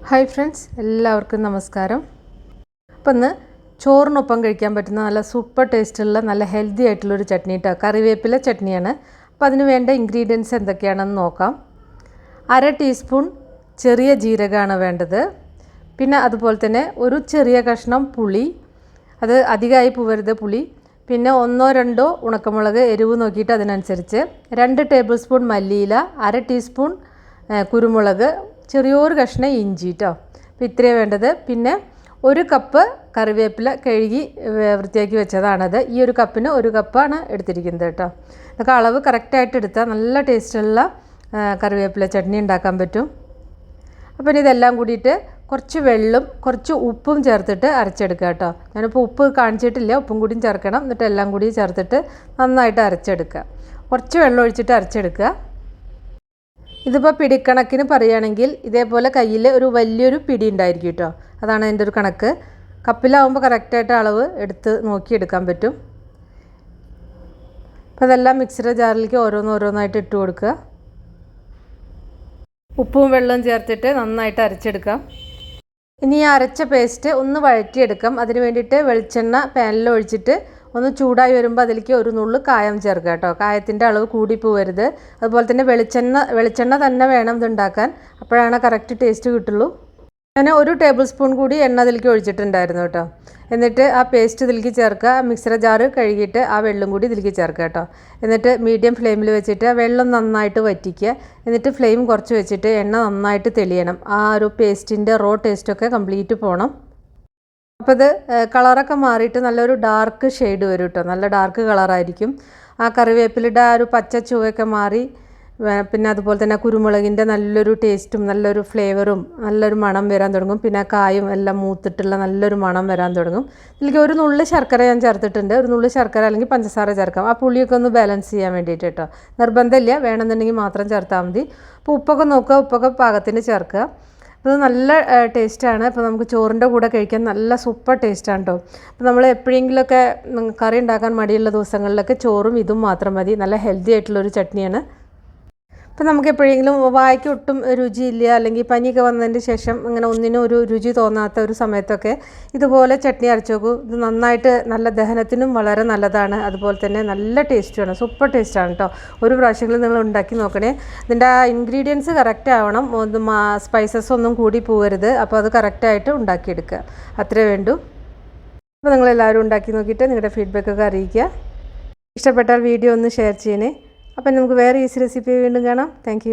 Hi friends, എല്ലാവർക്കും നമസ്കാരം. അപ്പോൾ ഇന്ന് ചോറിനൊപ്പം കഴിക്കാൻ പറ്റുന്ന നല്ല സൂപ്പർ ടേസ്റ്റുള്ള നല്ല ഹെൽത്തി ആയിട്ടുള്ളൊരു ചട്നി കേട്ടോ. കറിവേപ്പില ചട്നിയാണ്. അപ്പോൾ അതിന് വേണ്ട ഇൻഗ്രീഡിയൻസ് എന്തൊക്കെയാണെന്ന് നോക്കാം. 1/2 ടീസ്പൂൺ ചെറിയ ജീരകമാണ് വേണ്ടത്. പിന്നെ അതുപോലെ തന്നെ ഒരു ചെറിയ കഷ്ണം പുളി, അത് അധികമായി പോവരുത് പുളി. പിന്നെ 1-2 ഉണക്കമുളക്, എരിവ് നോക്കിയിട്ട് അതിനനുസരിച്ച്. 2 ടേബിൾ സ്പൂൺ മല്ലിയില, 1/2 ടീസ്പൂൺ കുരുമുളക്, ചെറിയൊരു കഷ്ണം ഇഞ്ചി കേട്ടോ. അപ്പോൾ ഇത്രയാണ് വേണ്ടത്. പിന്നെ 1 കപ്പ് കറിവേപ്പില കഴുകി വൃത്തിയാക്കി വെച്ചതാണത്. ഈ ഒരു കപ്പിന് 1 കപ്പാണ് എടുത്തിരിക്കുന്നത് കേട്ടോ. ഇതൊക്കെ അളവ് കറക്റ്റായിട്ട് എടുത്താൽ നല്ല ടേസ്റ്റുള്ള കറിവേപ്പില ചട്നി ഉണ്ടാക്കാൻ പറ്റും. അപ്പോൾ ഇനി ഇതെല്ലാം കൂടിയിട്ട് കുറച്ച് വെള്ളം കുറച്ച് ഉപ്പും ചേർത്തിട്ട് അരച്ചെടുക്കുക കേട്ടോ. ഞാനിപ്പോൾ ഉപ്പ് കാണിച്ചിട്ടില്ല, ഉപ്പും കൂടിയും ചേർക്കണം. എന്നിട്ട് എല്ലാം കൂടി ചേർത്തിട്ട് നന്നായിട്ട് അരച്ചെടുക്കുക. കുറച്ച് വെള്ളം ഒഴിച്ചിട്ട് അരച്ചെടുക്കുക. ഇതിപ്പോൾ പിടിക്കണക്കിന് പറയുകയാണെങ്കിൽ ഇതേപോലെ കയ്യിൽ ഒരു വലിയൊരു പിടി ഉണ്ടായിരിക്കും കേട്ടോ. അതാണ് എൻ്റെ ഒരു കണക്ക്. കപ്പിലാവുമ്പോൾ കറക്റ്റായിട്ട് അളവ് എടുത്ത് നോക്കിയെടുക്കാൻ പറ്റും. അപ്പോൾ അതെല്ലാം മിക്സിയുടെ ജാറിലേക്ക് ഓരോന്നായിട്ട് ഇട്ട് കൊടുക്കുക. ഉപ്പും വെള്ളവും ചേർത്തിട്ട് നന്നായിട്ട് അരച്ചെടുക്കാം. ഇനി ഈ അരച്ച പേസ്റ്റ് ഒന്ന് വഴറ്റിയെടുക്കാം. അതിന് വേണ്ടിയിട്ട് വെളിച്ചെണ്ണ പാനിൽ ഒഴിച്ചിട്ട് ഒന്ന് ചൂടായി വരുമ്പോൾ അതിലേക്ക് ഒരു നുള്ളു കായം ചേർക്കുക കേട്ടോ. കായത്തിൻ്റെ അളവ് കൂടി പോവരുത്. അതുപോലെ തന്നെ വെളിച്ചെണ്ണ തന്നെ വേണം ഇതുണ്ടാക്കാൻ. അപ്പോഴാണ് കറക്റ്റ് ടേസ്റ്റ് കിട്ടുള്ളൂ. ഞാൻ 1 ടേബിൾ സ്പൂൺ കൂടി എണ്ണ അതിലേക്ക് ഒഴിച്ചിട്ടുണ്ടായിരുന്നു കേട്ടോ. എന്നിട്ട് ആ പേസ്റ്റ് ഇതിലേക്ക് ചേർക്കുക. മിക്സിയുടെ ജാറ് കഴുകിയിട്ട് ആ വെള്ളം കൂടി ഇതിലേക്ക് ചേർക്കുക കേട്ടോ. എന്നിട്ട് മീഡിയം ഫ്ലെയിമിൽ വെച്ചിട്ട് ആ വെള്ളം നന്നായിട്ട് വറ്റിക്കുക. എന്നിട്ട് ഫ്ലെയിം കുറച്ച് വെച്ചിട്ട് എണ്ണ നന്നായിട്ട് തെളിയണം. ആ ഒരു പേസ്റ്റിൻ്റെ റോ ടേസ്റ്റൊക്കെ കംപ്ലീറ്റ് പോകണം. അപ്പോൾ ഇത് കളറൊക്കെ മാറിയിട്ട് നല്ലൊരു ഡാർക്ക് ഷെയ്ഡ് വരും കേട്ടോ. നല്ല ഡാർക്ക് കളറായിരിക്കും. ആ കറിവേപ്പിലയുടെ ആ ഒരു പച്ച ചുവയൊക്കെ മാറി, പിന്നെ അതുപോലെ തന്നെ കുരുമുളകിൻ്റെ നല്ലൊരു ടേസ്റ്റും നല്ലൊരു ഫ്ലേവറും നല്ലൊരു മണം വരാൻ തുടങ്ങും. പിന്നെ കായും എല്ലാം മൂത്തിട്ടുള്ള നല്ലൊരു മണം വരാൻ തുടങ്ങും. ഇതിലേക്ക് ഒരു നുള്ളു ശർക്കര ഞാൻ ചേർത്തിട്ടുണ്ട്. ഒരു നുള്ളു ശർക്കര അല്ലെങ്കിൽ പഞ്ചസാര ചേർക്കാം. ആ പുളിയൊക്കെ ഒന്ന് ബാലൻസ് ചെയ്യാൻ വേണ്ടിയിട്ട് കേട്ടോ. നിർബന്ധമില്ല, വേണമെന്നുണ്ടെങ്കിൽ മാത്രം ചേർത്താൽ മതി. അപ്പോൾ ഉപ്പൊക്കെ നോക്കുക, ഉപ്പൊക്കെ പാകത്തിന് ചേർക്കുക. ഇത് നല്ല ടേസ്റ്റാണ്. അപ്പോൾ നമുക്ക് ചോറിൻ്റെ കൂടെ കഴിക്കാൻ നല്ല സൂപ്പർ ടേസ്റ്റാണ് കേട്ടോ. അപ്പോൾ നമ്മൾ എപ്പോഴെങ്കിലുമൊക്കെ കറി ഉണ്ടാക്കാൻ മടിയുള്ള ദിവസങ്ങളിലൊക്കെ ചോറും ഇതും മാത്രം മതി. നല്ല ഹെൽത്തി ആയിട്ടുള്ളൊരു ചട്നിയാണ്. അപ്പോൾ നമുക്ക് എപ്പോഴെങ്കിലും വായ്ക്ക് ഒട്ടും രുചിയില്ല, അല്ലെങ്കിൽ പനിയൊക്കെ വന്നതിന് ശേഷം അങ്ങനെ ഒന്നിനും ഒരു രുചി തോന്നാത്ത ഒരു സമയത്തൊക്കെ ഇതുപോലെ ചട്നി അരച്ച് നോക്കൂ. ഇത് നന്നായിട്ട് നല്ല ദഹനത്തിനും വളരെ നല്ലതാണ്. അതുപോലെ തന്നെ നല്ല ടേസ്റ്റുമാണ്, സൂപ്പർ ടേസ്റ്റാണ് കേട്ടോ. ഒരു പ്രാവശ്യങ്ങളിൽ നിങ്ങൾ ഉണ്ടാക്കി നോക്കണേ. ഇതിൻ്റെ ആ ഇൻഗ്രീഡിയൻസ് കറക്റ്റ് ആവണം. സ്പൈസസ് ഒന്നും കൂടി പോകരുത്. അപ്പോൾ അത് കറക്റ്റായിട്ട് ഉണ്ടാക്കിയെടുക്കുക, അത്രേ വേണ്ടൂ. അപ്പോൾ നിങ്ങളെല്ലാവരും ഉണ്ടാക്കി നോക്കിയിട്ട് നിങ്ങളുടെ ഫീഡ്ബാക്കൊക്കെ അറിയിക്കുക. ഇഷ്ടപ്പെട്ടാൽ വീഡിയോ ഒന്ന് ഷെയർ ചെയ്യണേ. അപ്പം നമുക്ക് വേറെ ഈസി റെസിപ്പി വീണ്ടും കാണാം. താങ്ക്